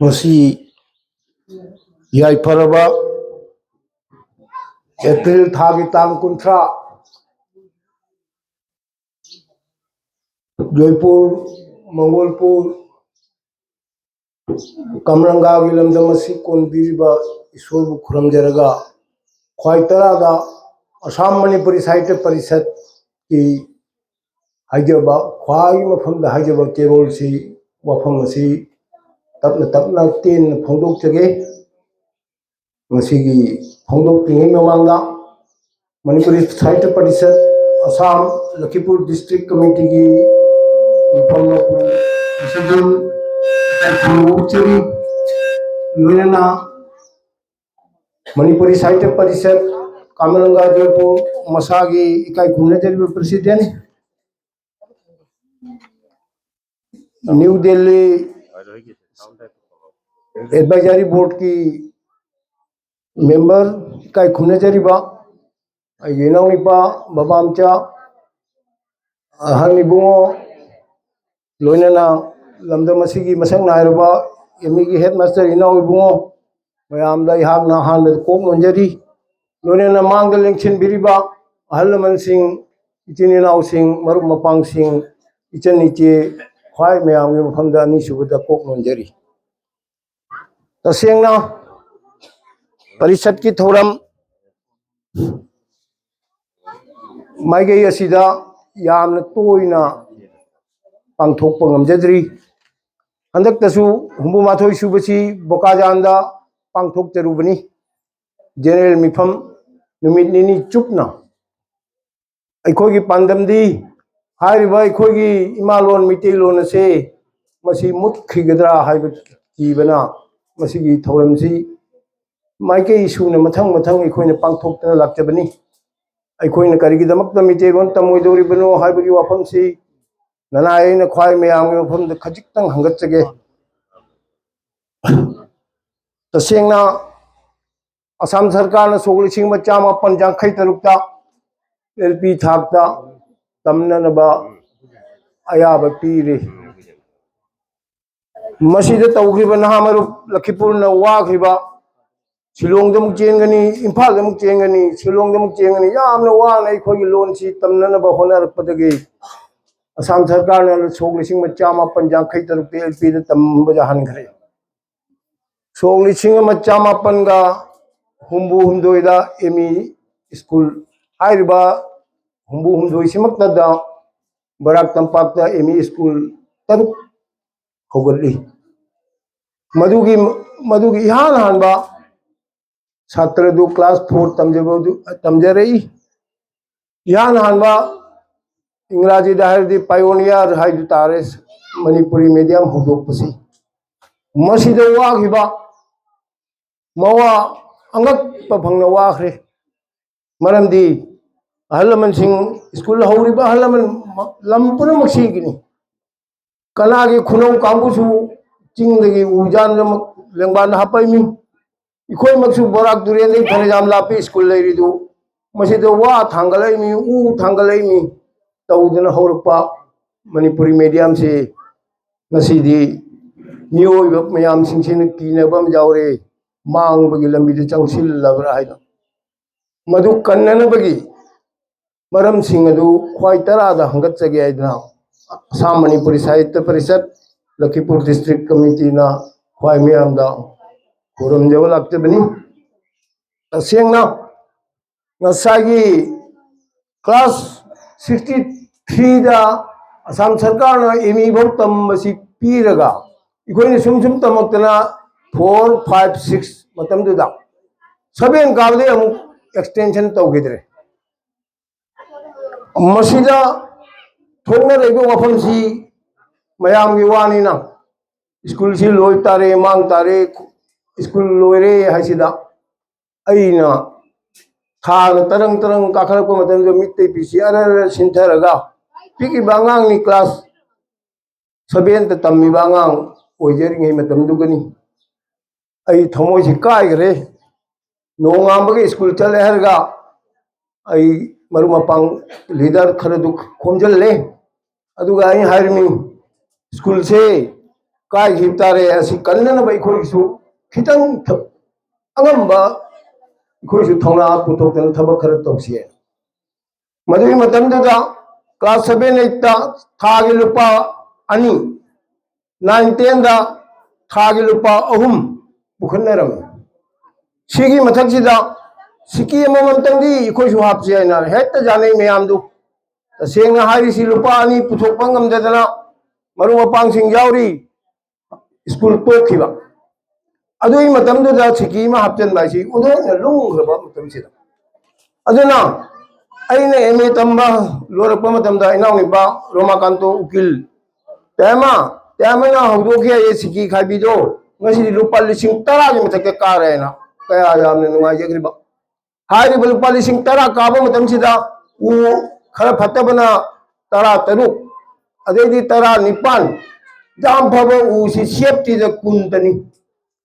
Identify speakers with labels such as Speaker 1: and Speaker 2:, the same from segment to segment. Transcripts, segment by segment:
Speaker 1: मसी याइफरबा April थागी तांग कुंथ्रा जयपुर मंगोलपुर कमरंगा की लमदमसी कोनबीबा ईश्वर खुरमजरगा ख्वाई तरादा असम मणिपुरी साहित्य परिषद की हाइजबा ख्वाई मफम हाइजबा केरोल से वफम से तपना तपना तेन फोंदोक्चगे मसीगी फोंदोक्तिङै ममांगा मणिपुरी साहित्य परिषद असम लखीपुर डिस्ट्रिक्ट कमेटी की मफम फोंदोक्चरी लोनना मणिपुरी साहित्य परिषद कामरंगा जयपुर मसागी इकाई खुमनजरी president New Delhi advisory board की मेंबर इकाई खुमनजरीबा येनाउनिपा बाबामचा हनिबुंगो लोनना लमदमसीगी मसंग नायरबा एमी की हेडमास्टर इनाउइबुंगो मयामदा इहाकना हानबा कोक नोंजरी लोनना मांगदा लेंसिनबिरिबा अहल लमनसिंग इचिन इनाउसिंग मरुप मपांगसिंग इचन इचे ख्वाई मयामगी मफमदा अनिसुबदा कोक नोंजरी तसेंगना परिषद की थौरम माइगई असिदा यामना तोइना पांथोकपा ngamjadri हंदकतसु हुंबु माथोई सुबसी बोकाजानदा पांथोकतरुबनी जेनरल मिफम नुमित निनी चुपना अखोगी पांदमदी हारिबा अखोगी इमालोन मिटेलोन से मसी मुतखिगदरा हाइब कीबना मसीगी थौरमसी माइके इशून मथंग मथंग अखोइना पांथोकतना लाक्चबनी अखोइना करिगिदमक्ता मिटेलोन तमोइदोरिबनो हाइबगी वाफमसी ननायना ख्वाई मयामगी मफमदा खजिक्तंग हंगतचगे तसेंगना असम सरकार सोगलिसिंग मचामा पंजांखै तरुक्ता एलपी थाकता तमननबा अयाब पीरे मसीदा तौग्रिबा नहामरुप लखीपुरना वाग्रिबा शिलोंगदमुक चेंगनी इम्फालदमुक चेंगनी शिलोंगदमुक चेंगनी यामना वाना अखोगी लोनसी तमननबा होनरपदगी असम सरकार ने सोगलिसिंग मचामा पंजांखै तरुक्ता एलपी दा तमबजा हनखरे सोगलिसिंग मचामा पंगा हुंबु हुंदोइदा एमी स्कूल हाइरिबा हुंबु हुंदोइसिमक्तदा बराक तंपाकता एमी स्कूल तरुक होगली मधुगी इहान हानबा छात्रदु क्लास 4 तमजरई इहान हानबा इंग्राजी दाहरदी पायोनियर हाइदु तारे मणिपुरी मीडियम हुदोकपसी मसीदा वागिबा मवा अंगक फंगना वाखरे मरमदी अहलमनसिंग स्कूल हौरिबा अहलमन लम पुनमक्सीगिनी कनागी खुनौ कांगुसु चिंगदगी उजान लेंबान हापैमी इखोय मक्सु बोराक दुरेंदे फनेजाम लापी स्कूल लेरिदु मसीदा वा थांगलैमी उ थांगलैमी तौदना हौरपा मणिपुरी मीडियम से नसीदी नियोइब मयाम सिंगसिन कीनबम जावरे मांगबगी लंबीदे चंगसिल्लबरा हाइना मधु कन्ननबगी मरम सिंगदु ख्वाई तरादा हंगतचगे आइदना असम मणिपुरी साहित्य परिषद लखीपुर डिस्ट्रिक्ट कमेटी ना ख्वाई मयामदा खुरमजब लाक्चबनी तसेंगना ngसागी क्लास 63 दा असम सरकार ना एमी भौ तमबसी पीरगा इखोइने सुम तमक्तना 4, 5, 6 मतमदुदा 7 काबदे अमुक एक्सटेंशन तौगिद्रे मसीदा थोंना लेबो वफमसी मयामगी वानीना स्कूल सी लोय तारे मांग तारे स्कूल लोयरे हाइसिदा अइना थाना तरंग तरंग काखरको मतमदो मित्ते पिसी अरर सिंथरगा पिकी बांगांग नि क्लास 7 त तम्मी बांगांग ओइजरिंग मतमदुगनी अई थमोइसी कायगरे नोंगाम स्कूल चले हरगा मरु मपांग लीडर खरदु खोमजल ले अदुगा आई हायरमी स्कूल से काय हितारे असि कन्नन बै खोइसु खितंग अंगंबा खोइसु थौना पुथोक्तन थबक खर तौसिए मदुई मतमदुदा क्लास 7 8 ता थागे लुपा अनि 9 10 दा थागे लुपा अहुम बुखनरम सिगी मथकसिदा सिकी ममतंगी खोइसु हापसे आइना हेत जाने मयामदु तसेंगना हारिसि लुपा अनि पुथोकपा ngamdadana मरु मपांग सिंग यावरी स्कूल तोखिबा अदुई मतमदुदा सिकी मा हापचन बाइसि उदोना लुंग्रबा मतमसिदा अदुना अइने एमए तंबा लोरपा मतमदा इनाउनिबा रोमाकांतो उकिल त्यामना हौदोखिया ये सिकी खाबिदो ngasi lupa lising tara gi matake karena kaya yamne nungai jegriba hari lupa lising tara kaba matam sida u khara phatabana tara taruk adedi tara nipan jam phaba u si safety da kuntani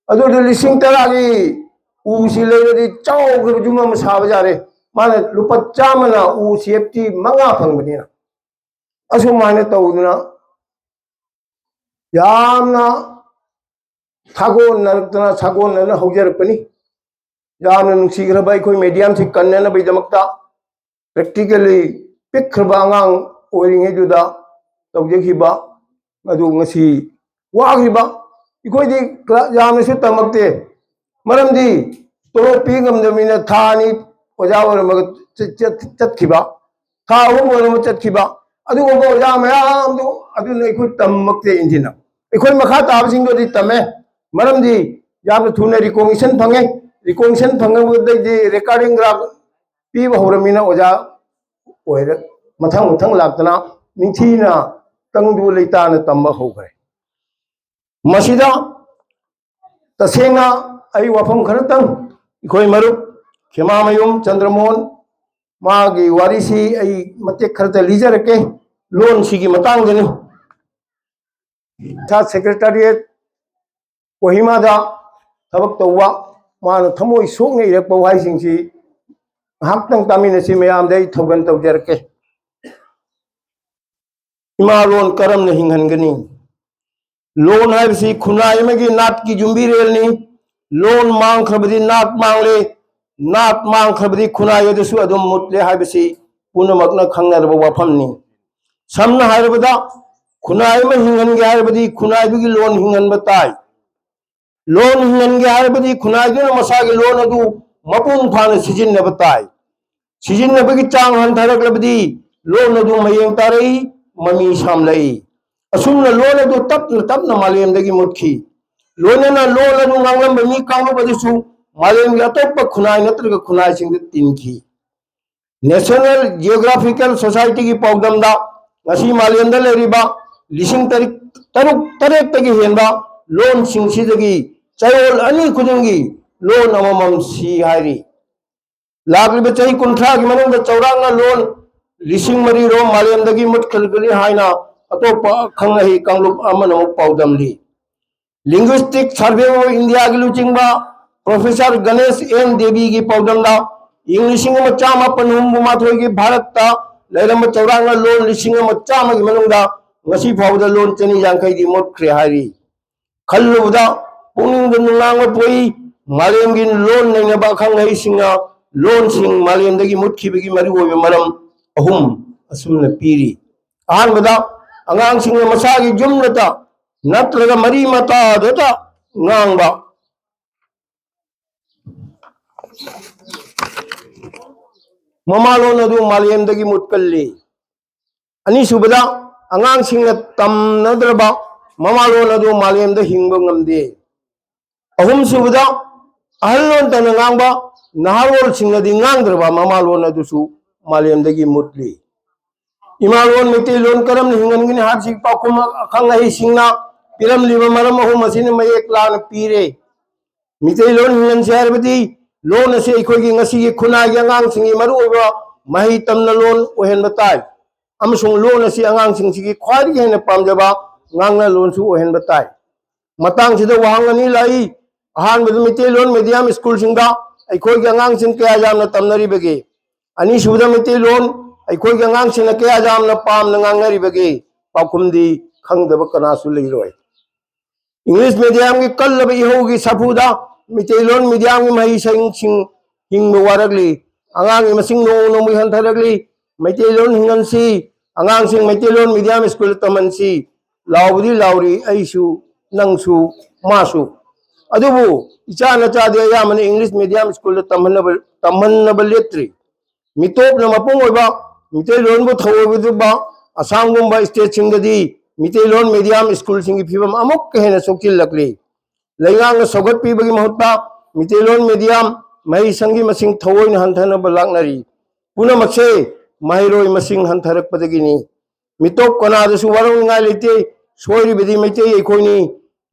Speaker 1: adu lising tara gi u si leidi chaw gi juma masaba jare mana lupa chamana u safety manga phangbani na asu mana tawduna yamna थागोन नरकतना सागोन न हौजरपनी यामन नुसिग्रबा अखोय medium से Kannan बैदमक्ता practically पिखरबा अंगांग ओरिंगे जुदा तौजखिबा अदु ngasi वागिबा इखोयदि यामनसु तमक्ते मरमदि तोरो पिगमदमिना थानी ओजावर मग चतखिबा था हुमर म चतखिबा अदु गो ओजा मयाम दु अदु नै इखोय तमक्ते इंजिना इखोय मखा ताबसिंगदि तमे मरमदी याम थुने recognition fungi recognition फंगबदि recording graph पीब हौरमिना ओजा ओइर मथंग मथंग लाक्तना निथीना तंगदु लेताना तंबा होग्रे मसिदा तसेंगा आई वफम खरतंग इखोय मरुप खेमामयुम चंद्रमोहन मागी वारिसी आई मते खरत लीजरके लोन सिगी मतंगदनि था सेक्रेटरिएट कोहिमा दा थबक तौवा मान थमोई सोकने इरकपा वाइसिंगसी हाक्तंग तामिनसी मयाम दे थौगन तौजरके इमा लोन करम न हिंगनगनी लोन हाइबसी खुनाय मगी नाट की जुंबी रेलनी लोन मांगखबदी नाट मांगले नाट मांगखबदी खुनाय दसु अदुम मुतले हाइबसी पुनमकना खंगनरबा वाफमनी समना हाइरबदा खुनाय म हिंगनगे हाइबदी खुनाय बिगी लोन हिंगनबा ताई लोन हिंगनगे हाइबदी खुनायदुना मसागी लोन अदु मपुंग फाना सिजिन्नबा ताई सिजिन्नबगी चांग हंथरकलबदी लोन अदु मयेंग तारई ममी सामलई असुमना लोन अदु तपना तपना मालेमदगी मुटखी लोनना लोन अदु nganglamba mi kanglubadisu मालेमगी अतोप्पा खुनाय नत्रगा खुनाय सिंग तिनखी नेशनल जियोग्राफिकल सोसाइटी की पौदमदा ngasi मालेमदा लेरिबा लिसिंग तरुक तरेक तगी हेनबा लोन सिंगसिदगी चयोल अनि खुदुंगी लोन अममम सी हायरी लागलिबा चही कुंठा की मनंग चौरांगा लोन लिसिंग मरी रो मालेमदगी मुटखलगनी हायना अतोप्पा खंगही कांगलुप अमनम पौदमली लिंग्विस्टिक सर्वे ऑफ इंडिया की लुचिंगबा प्रोफेसर गणेश एन देवी की पौदमदा इंग्लिशिंग म चामा पनुम माथोय की भारत लेरम चौरांगा लोन लिसिंग म चामा की मनंगदा ngasi फावदा लोन चनी यांखै दी मोटख्रे हारी खल्लुबदा पुनिंग नुंगांग पोई मालेम गिन लोन नैना बा खंगै सिंगा लोन सिंग मालेम दगी मुटखिबगी मरि ओबे मरम अहुम असुमना पीरी अहानबदा अंगांग सिंग मसागी जुमनता नत्रगा मरी मता दता ngang ममालोन अदु मालेमदगी मुटकल्ली अनि सुबदा angang singna tamnadraba mamaloon adu malemda hingba ngamde ahum subada ahalon tan ngangba naharol singnadi ngangdraba mamaloon adu su malemdagi mutli imalon miti lon karam hingangini har sik pakum akhanga hi singna piram liba maram ahum asin mayek lan pire miti lon hingan sharbadi lon ase ikhogi ngasi gi khuna gi ngang singi maru ba mahi tamna lon ohen batai अमसुंग लोन असी अंगांग सिंगसिगी ख्वाइदगी हेन पामजबा ngang loan सु ओहेन बताई मतंग सिदा वहांगनी लाई अहान बद मिते लोन मीडियम स्कूल सिंगा ꯑꯩꯈꯣꯏꯒꯤ ꯑꯉꯥꯡꯁꯤꯡ ꯀꯌꯥ ꯌꯥꯝꯅ ꯇꯝꯅꯔꯤꯕꯒꯦ ꯑꯅꯤꯁꯨꯕꯗ ꯃꯩꯇꯩꯂꯣꯟ ꯑꯩꯈꯣꯏꯒꯤ ꯑꯉꯥꯡꯁꯤꯡꯅ ꯀꯌꯥ ꯌꯥꯝꯅ ꯄꯥꯝꯅ ꯉꯥꯡꯅꯔꯤꯕꯒꯦ ꯄꯥꯎꯈꯨꯝꯗꯤ ꯈꯪꯗꯕ ꯀꯅꯥꯁꯨ ꯂꯩꯔꯣꯏ इंग्लिश मीडियम की कल्लब इहोगी सफुदा मितेलोन मीडियम की मही सिंग हिंग वारगली आंगांग मसिंग नो नो मी हंथरगली मैतेलोन हिंगनसी आंगांग सिंग मैतेलोन मीडियम स्कूल तमनसी लाउदी लाउरी ऐसु नंगसु मासु अदुबु इचा नचादे यामने इंग्लिश मीडियम स्कूल तमन्नब लेत्री मितोप न मपुंग ओइबा मितेलोन बु थवबुबा असामगुंबा स्टेट सिंगदी मितेलोन मीडियम स्कूल सिंगी फिबम अमुक हेन सोकिल लकली लेंगांग सौगत पीबगी महत्ता मितेलोन मीडियम मही संगी मसिंग थवोइन हंथनब लाकनरी पुनमक्से महिरोय मसिंग हंथरकपदगिनी मितोप कनादसु वरंगाय लेते सोयरिबदी मैते एखोइनी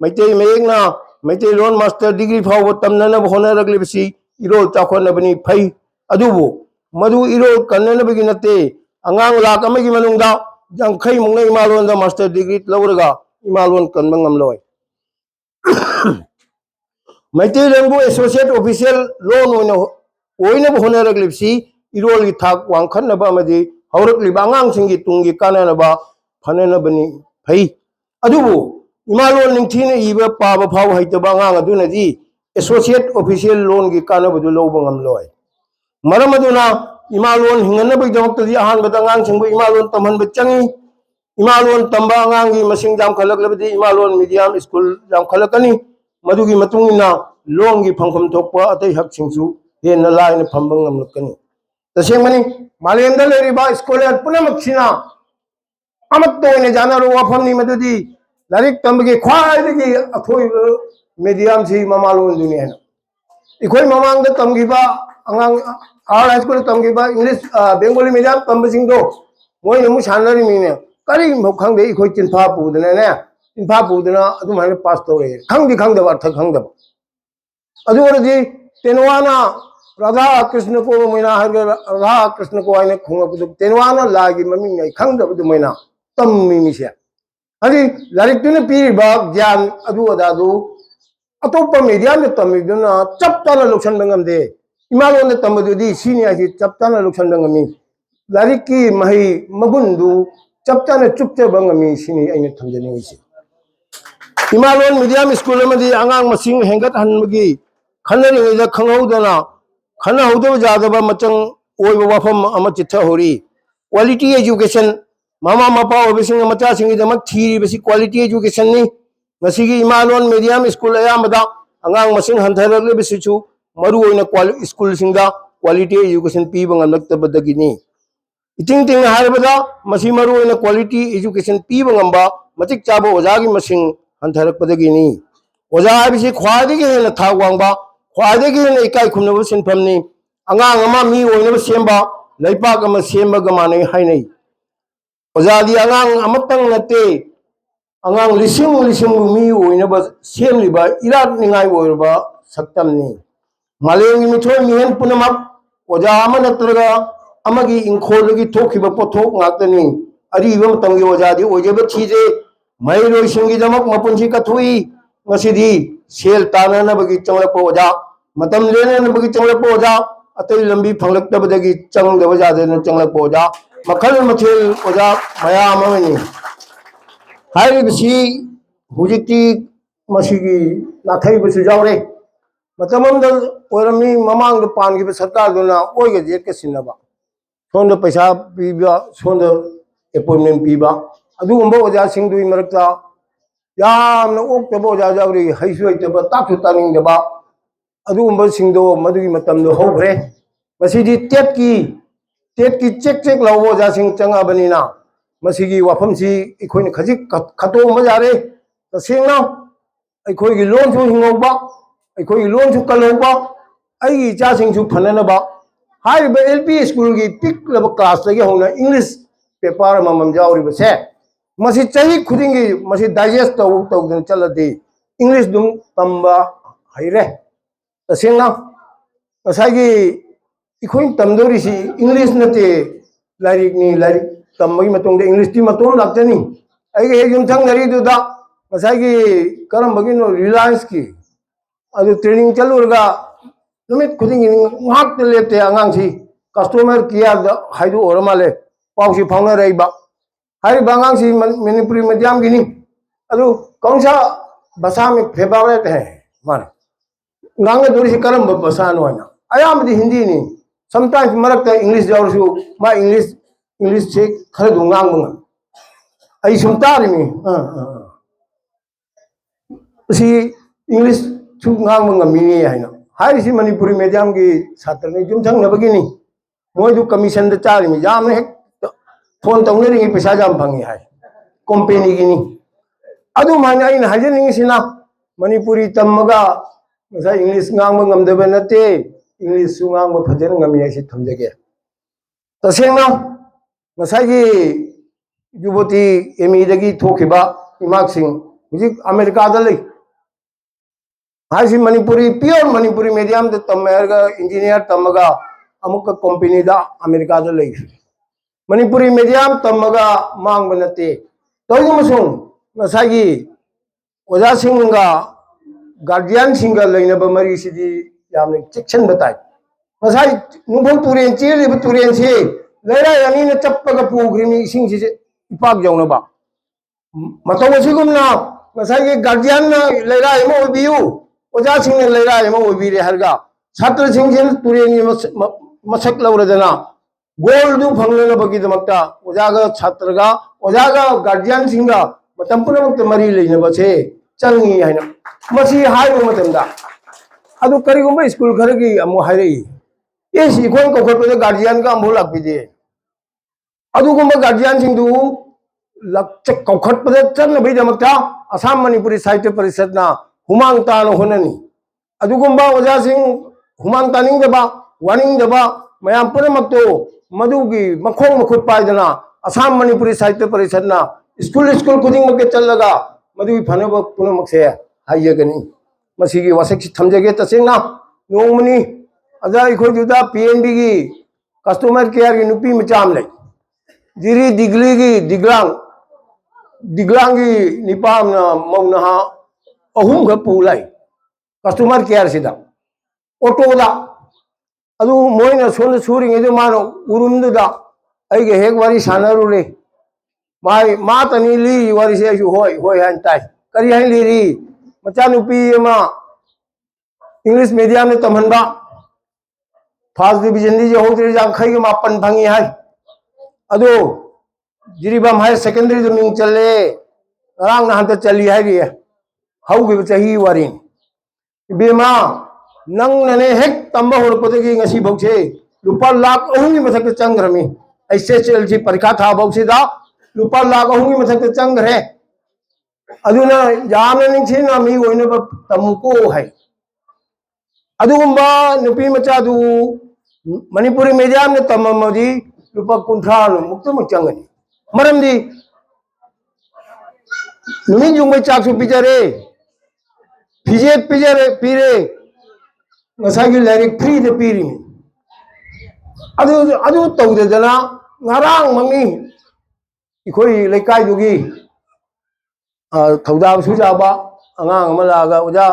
Speaker 1: मैते मेयेंगना मैतेलोन मास्टर डिग्री फाव तमननब होनरगलिबसी इरोल चाखोनबनी फै अदुबु मधु इरोल कन्ननबगी नते अंगांग लाख अमगी मनुंगदा जंखै मुंगै इमालोन दा मास्टर डिग्री लौरगा इमालोन कन्बा ngamloi मैतेलोन बु एसोसिएट ऑफिशियल लोन ओइनब होनरगलिबसी इरोल की थाक वांखनबा अमदी हौरकलिबा अंगांग सिंगी तुंगी काननबा फननबनी फै अदुबु इमालोन निंगथीने इबा पाबा फाव हैतबा अंगांग अदुनदी एसोसिएट ऑफिशियल लोन की कानबदु लौबा ngamloi मरम अदुना इमालोन हिंगनबगदमक्तदी अहानबदा अंगांग सिंगबु इमालोन तमहनब चंगी इमालोन तंबा अंगांगी मसिंग जाम खलकलबदी इमालोन मीडियम स्कूल जाम खलकनी मधुगी मतुंगिना लोंगी फंखम थोकपा अतै हकसिंगसु हेन लाइन फंबा ngamlakani तसेंगमनी मालेमदा लेरिबा स्कॉलर पुनमक्सिना अमत्तोने जानारो वाफमनी मदुदी लारिक तंबगे ख्वाइदगी अथोइ मीडियम सी ममालोन दुनिया इखोइ ममांगदा तंगिबा अंगांग आर हाई स्कूल तंगिबा इंग्लिश बेंगोली मीडियम तंबसिंगदो मोय नमु सानरी मीने करी खंगदे इखोइ चिंफा पुदने ने चिंफा पुदना अदुम हाने पास तोरे खंगदि खंगदबा अर्थ खंगदबा अदुवरदी तेनवाना राधा कृष्ण को मैना राधा कृष्ण को आइने खुंगबदु तेनवाना लागी ममिंग नै खंगदबदु मैना तम्मी मिसे हदि लारिकतुने पीरिबा ज्ञान अदु अदादु अतोप मीडियम तमिदुना चपताना लुक्सन बंगमदे इमालोन तमदुदी सीनी आसी चपताना लुक्सन बंगमी लारिक की मही मगुंदु चपताना चुपते बंगमी सीनी आइने थमजनिसी इमालोन मीडियम स्कूल मदी अंगांग मसिंग हेंगत हनमगी खनरिंगदा खंगौदना खनहौदब जादबा मचंग ओइबा वाफम अमा चिथा होरी क्वालिटी एजुकेशन मामा मपा ओबिसिंग मचा सिंगी दमक थीरी बसी क्वालिटी एजुकेशन नि ngasi इमालोन मीडियम स्कूल अयामदा अंगांग मसिंग हंथरगले बिसिचु मरु ओइना स्कूल सिंगदा क्वालिटी एजुकेशन पीबा ngamlaktabadagini इतिंग तिंग हारबदा मसी मरु ओइना क्वालिटी एजुकेशन पीबा ngamba matik chaba oja gi masing hantharakpadagini oja habisi khwadigi hena thak wangba khwadigi hena ikai khumnaba sinphamni angang ama mi oinaba semba laipak ama semba gamanai hainai oja di angang amatang nate अंगांग लिसिंग लिसिंग मी ओइनबा सेमलिबा इरात निंगाई ओइरबा सक्तमनी मालेंगी मिथोय मिहन पुनमक ओजा अमा नत्रगा अमगी इंखोलगी थोखिबा पोथोक ngaktani Areeba Matangi ओजादी ओजेबा थीजे मैरोय सिंगी दमक मपुंसी कथुई ngасidi cell ताननबगी चंगलप ओजा मतम लेननबगी चंगलप ओजा अतै लंबी फंगलक्तबदगी चंगदबा जादेन चंगलप ओजा मखल मथेल ओजा मयाम अमनी हाइबसी हुजिकी मसीगी नाथैबसु जावरे मतमंद ओरमी ममांग पानगी सरकार दुना ओइगे जेट के सिनबा सोंद पैसा पीबा सोंद अपॉइंटमेंट पीबा अदुगुंबा ओजा सिंगदुई मरक्ता यामना ओक्तबा ओजा जावरे हैसु हैतबा ताकु तानिंगदबा अदुगुंबा सिंगदो मदुगी मतमदो होग्रे मसीदी टेट की चेक चेक लावो ओजा सिंग चंगाबनिना मसीगी वाफमसी इखोइन खजिक खतो मजारे तसेंगना इखोइगी लोन सु हिंगौबा इखोइगी लोन सु कलौबा आई इचा सिंगसु फननबा हारिबा एलपी स्कूल की पिक लब क्लास लगे होना इंग्लिश पेपर ममम जावरी बसे मसी चही खुदिंगी मसी डाइजेस्ट तौदन चलदे इंग्लिश दुम तंबा हैरे तसेंगना असागी इखोइन तमदोरिसी इंग्लिश नते लारिक तमगी मतोंग इंग्लिश ती मतों लाक्तनी अगे हे युमथंग नरीदुदा मसागी करम बगिनो रिलायंस की अदु training चलुरगा नुमित खुदिंग ngak te lepte angang si customer care da haidu orama le pau si phangna reiba hari bangang si manipuri medium gini adu kaunsa basa में फेवरेट है मान ngang duri si karam basa no na ayam di hindi ni sometimes marak ta english jaur su ma english che khare dungang mung ai sumta ni si english chu ngang mung mi ni hai na hari si manipuri medium ki chhatra ni jum thang na bagini moi du commission da chari mi jam ne phone tong ne ri paisa jam phangi hai company gi ni adu man ai na hajeni sina manipuri tamaga ngasa english ngang ngam de banate english su ngang phajen ngam ya si thamjage tasengna ngasa gi yuboti emi dagi thokiba imak sing hujik america da lei hai si manipuri pure manipuri medium de tamerga engineer tamaga amuka company da america da lei manipuri medium tamaga mang banate toy musung ngasa gi oja singa guardian singa leina ba mari sidi yamne section batai masai nubon turen chili bu turen si leira yani na chappaga pugrimi sing si ipak jauna ba mataw sigumna masai ge guardian na leira emo biu oja singa leira emo obire harga chhatra sing sin turen masak lawradana gold du phanglena bagi damakta oja ga chhatra ga oja ga guardian singa matam punamak mari leina ba se changi haina masi haibu matamda adu karigumba school kharagi amu hairei yes ikon ko khotode guardian ka ambu lakpide adu gumba guardian singdu lakche kokhat pade chan bai damakta Assam Manipuri Sahitya Parishad na humang ta no honani adu gumba oja sing humang taning daba warning daba mayam punamakto madugi makhong makhut paidana Assam Manipuri Sahitya Parishad na school kuding make challaga मधु फनब पुनमसे हाइगनी मसीगी वासक थमजगे तसेंगना नोंगमनी अजा इखोजुदा PNB की customer care की नुपी मचाम ले जिरी दिगली की दिगलांग की निपाम ना मौनहा अहुम ग पुलाई customer care सिदा auto दा अदु मोइना सोन सुरिंग एदु मानो उरुमदुदा अइगे हेक वारी सानरुरे माई मातनी ली वारी से होय हान ताई करी हान लीरी मचा नुपी मा इंग्लिश मीडियम ने तमहनबा फर्स्ट डिवीजन ली जो होतरे जाम खई मा पन भंगी हाय अदो जिरीबम हाई सेकेंडरी जो मिंग चले रांग ना हंत चली हाय री हौगे चही वारी बेमा नंग नने हेक तंबा होरपदगी ngasi भौसे रुपा लाख अहुंगी मथक चंग्रमी एसएसएलसी परीक्षा था भौसे दा रुपा लाख अहुंगी मथक चंग्रे अदुना यामने निंगसिना मी ओइना तमुको है अदुगुंबा नुपी मचा दु मणिपुरी मीडियम ने तममदी रुपा कुंठा मुक्तम चंगनी मरमदी नुमी जुंग चाकसु पिजरे फिजे पिजरे पीरे ngасagi लाइक फ्री दे पीरी अदु अदु तौदना ngarang mangi इखोई लेकाई दुगी थौदा सुजाबा angang amalaga uja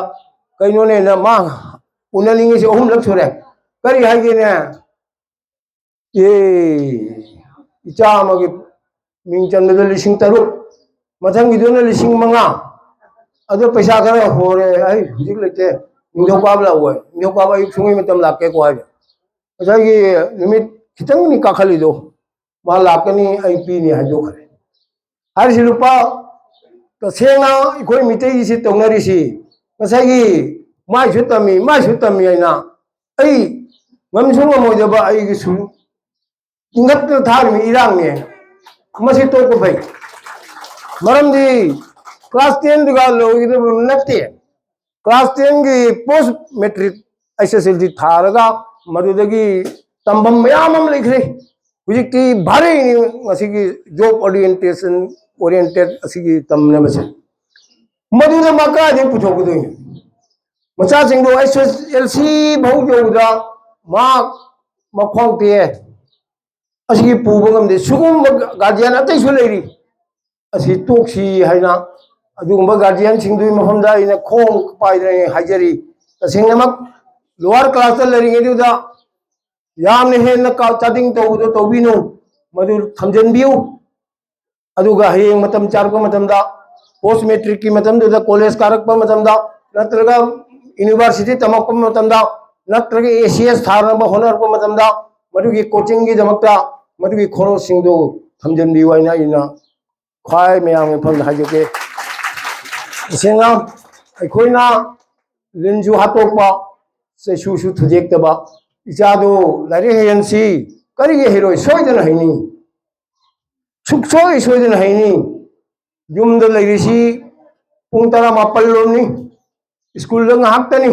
Speaker 1: kaino ne na ma unalingi se ohum lak sore kari haige ne ye icha amagi mingchan de lising taru mathang gidona lising manga ado paisa kara hore ai hujik lete ndo kwabla hoy ndo kwaba ik sungi matam lakke ko ai acha gi nimit khitang ni ka khali do ma lakani ai pi ni hajo khare har silupa to senga ikoi mitei si tongnari si ngasagi mai sutami aina ai ngamsung mo jaba ai gi su ingat thar mi irang ne masi to ko bai maram di class 10 duga lo gi natte class 10 की post matric SSLC थारगा मदुदगी तंबम मयामम लिखरे हुजिकी भारी असिगी job oriented असिगी तमने बसे मदुदा मका जे पुथोगदो मचा सिंगो SSLC भौ जोदा मा मखोंते असिगी पुबगम दे सुगुम guardian अतै सु लेरी असि टोक्सी हाइना अदुगुंबा गार्जियन सिंगदुई मफमदा इन खोंग पाइदरे हाइजरी तसिंगमक लोअर क्लास लेरिंगेदुदा यामने हेन का चादिंग तौबदो तौबिनु मधु थमजनबियु अदुगा हयेंग मतम चारको मतमदा पोस्ट मैट्रिक की मतमदुदा कॉलेज कारकपा मतमदा नत्रगा यूनिवर्सिटी तमकपा मतमदा नत्रगा एसीएस थारनबा होनरपा मतमदा मधुगी कोचिंग की दमकता मधुगी खोरोसिंगदो थमजनबियु आइना इना ख्वाई मयाम फम हाजके इसेना अखोइना लिंजु हातोकपा सेसुसु थुजेक्तबा इचादो लाइरे हेयनसी करिगे हेरोय सोयदन हैनी सुखसोय सोयदन हैनी युमद लैरिसी पुंग 14 लोमनी स्कूल ngahakतनी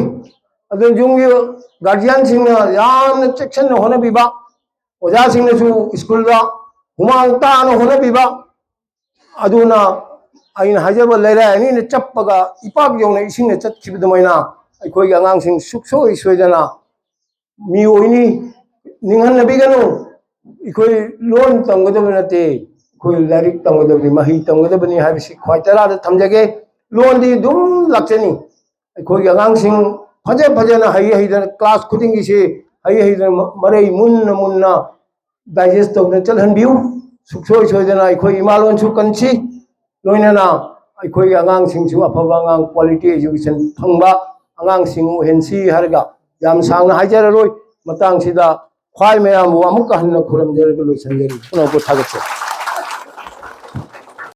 Speaker 1: अदन युमगी गार्जियन सिंगना यामन चेक्शन होना बिबा ओजा सिंगनसु स्कूल दा हुमांग तान होना बिबा अदुना आइन हाजब लैरानी ने चप्पगा इपाक यौना इसिंग चटखिबदमैना अखोई आंगांग सुखसोय सोयदना मी ओइनी निंगन नबिगनु इखोई लोन तंगदब नते इखोई लारिक तंगदबनि मही तंगदबनि हाबिसि ख्वाइतरा द थमजगे लोन दी दुम लक्चनी इखोई आंगांग फजे फजना हई हईदन क्लास खुदिंगी से हई हईदन मरई मुन्न मुन्ना डाइजेस्ट तौन चलहनबियु सुखसोय सोयदना इखोई इमालोन सु कंसी लोइनना इखोई आंगांग सिंसु अफबा आंगांग क्वालिटी एजुकेशन फंगबा आंगांग सिंगु हेनसी हरगा याम सांगना हाइजररोय मतंग सिदा ख्वाई मयाम अमुक हन्न खुरमजरग लोइसनजरी पुनः को थागत